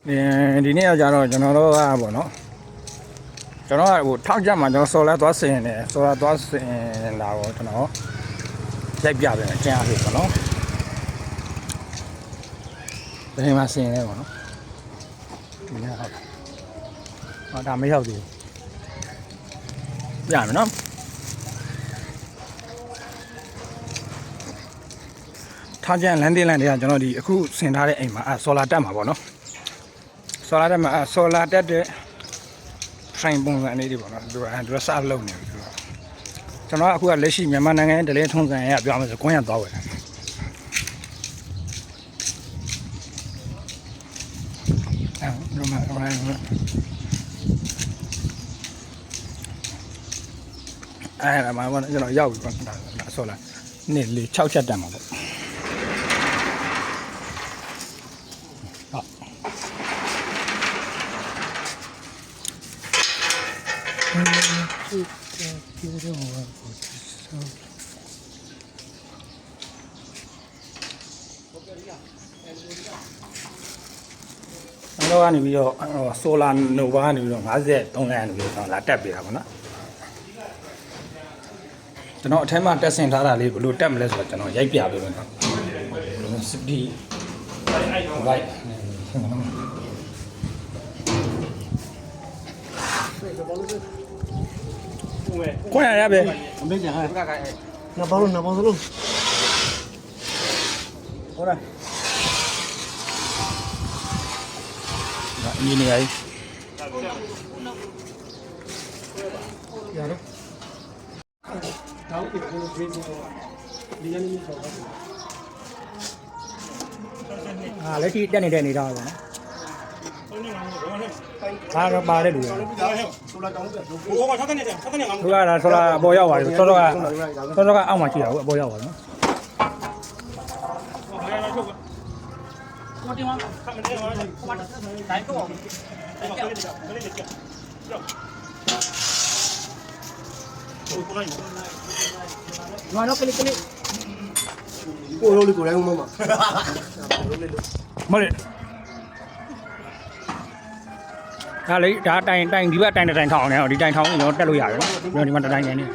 ဒီနေ့ကကြတော့ကျွန်တော်တို့ကပေါ့နော်ကျွန်တော်ကဟိုထောက်ကြမှာကျွန်တော်ဆော်လာသွားစင်တယ်ဆော်လာသွားစင်လာတော့ကျွန်တော်ရိုက်ပြပြန်အကျန်းအဖြစ်ပေါ့နော်ဒီမှာစင်လဲပေါ့နော်ဒီနေ့ဟုတ်ဒါမရောက်သေးဘူးပြမယ်နော်ထားကြလမ်းတင်လမ်းတွေကကျွန်တော်ဒီအခုဆင်ထားတဲ့အိမ်မှာဆော်လာတက်မှာပေါ့နော်ဆော်လာတက်မှာဆော်လာတက်တဲ့ဆိုင်ပုံစံလေးတွေပေါ့နော်သူကစလုပ်နေပြီသူကကျွန်တော်အခုကလက်ရှိမြန်မာနိုင်ငံရဲ့ဒလဲထုံးစံရပြောရမယ်ဆိုကွန်းရသွားဝယ်တယ်အဲဒီမှာကျွန်တော်ရောက်ပြီပေါ့ဒါဆော်လာနေ့လေ6ချက်တက်မှာပေါ့တော့ကနေပြီးတော့ဆိုလာနိုဗာကနေပြီးတော့53လမ်းနေပြီးတော့လာတက်ပေးတာပေါ့နော်ကျွန်တော်အထက်မှာတက်ဆင်ထားတာလေးဘယ်လိုတက်မလဲဆိုတော့ကျွန်တော်ရိုက်ပြပေးမယ်နော်စတီဘိုက်ကိုရရပဲအမေကြာငါဘာလို့စလို့ဟောရนี่นี่ไอ้ยาโดาวอีกคนเวทีဒီနေ့မျိုးတော့လက်ရှိတက်နေတဲ့နေတာပေါ့နော်ဘာတော့ပါတယ်လူဆိုလာတောင်းတယ်ဘိုးကဆက်နေတယ်ဆိုလာအပေါ်ရောက်ပါတယ်စောစောကအောက်မှာရှိတာဟုတ်အပေါ်ရောက်ပါနော်我地方看没得我来个，来个，没得叫，我那个，我老李过来我妈妈，没得，ဒါလေဒါတိုင်ဒီဘက်တိုင်ထောင်နေတော့ဒီတိုင်ထောင်နေတော့တက်လို့ရတယ်နော်ဒီမှာတိုင်နေနေ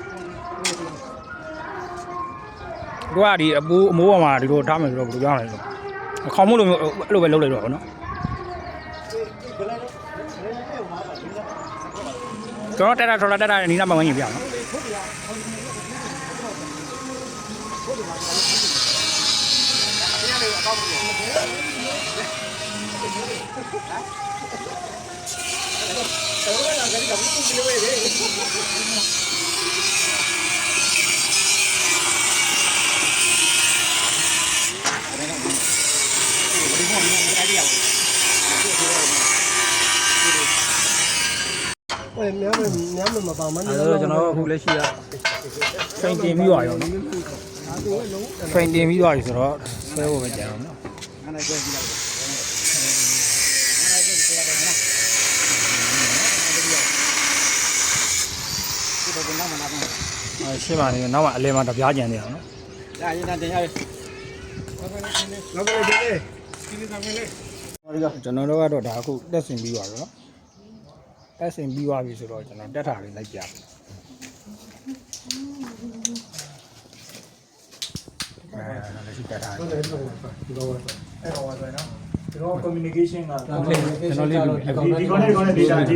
တို့ကဒီအမိုးပေါ်မှာဒီလိုထားမယ်ဆိုတော့ဘယ်လိုကြောင်းလဲဆိုခေါင်းမို့လို့အဲ့လိုပဲလုပ်လိုက်တော့ဗောနော်ကျွန်တော်တက်တာနီးနားမှဝင်ရင်ပြအောင်နော်များမပါမနဲ့ကျွန်တော်အခုလက်ရှိကဖိန်တင်ပြီးသွားရောနော်ဖိန်တင်ပြီးသွားပြီဆိုတော့ဆွဲဖို့ပဲကြံအောင်နော်ရှင်းပါနေနောက်မှအလဲမှာတပြားကြံနေအောင်နော်ရရင်တင်ရပြီနောက်ပဲဒီလေးကျွန်တော်တို့ကတော့ဒါအခုတက်ဆင်ပြီးသွားပြီနော်တက်ဆင်ပြီးသွားပြီဆိုတော့ကျွန်တော်တက်ထားလေးလိုက်ပြတယ်လက်ရှိတက်ထားတယ်ဒီတော့အဲ့တော့ဆိုရင်နော်ကျွန်တော် communication ကကျွန်တော်လေးဒီကောနဲ့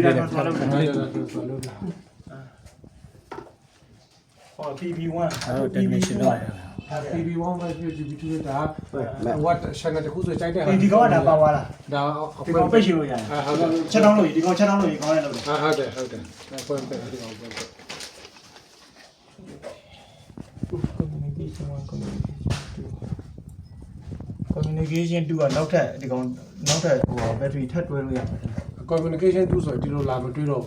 data ထားလို့PB1 အဲ့တော့ technician တော့PB1 ပဲPB2 ဒါ what channel တခုဆိုကြိုက်တဲ့ဟာဒီကောကဒါပါသွားလားဒါဒီကောပိတ်ရှင်လို့ရတယ်ဟုတ်ချက်တောင်းလို့ဒီကောချက်တောင်းလို့ဒီကောနဲ့လုပ်တယ်ဟုတ်တယ်ဖွင့်ပေးဒီကောဖွင့်ပေး communication 2ကနောက်ထပ်ဒီကောင်နောက်ထပ်ဟို battery ထပ်တွဲလို့ရပါတယ် communication 2ဆိုဒီလိုလာမတွေ့တော့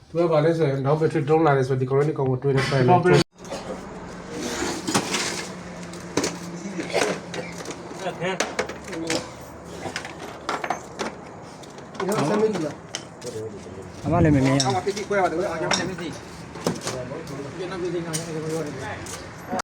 သူကဘာလဲဆိုရင်နောက် battery တုံးလာတယ်ဆိုဒီကောင်နဲ့ကောင်ကိုတွေ့တဲ့ file လေးအမလည်းမမြင်ရဘူး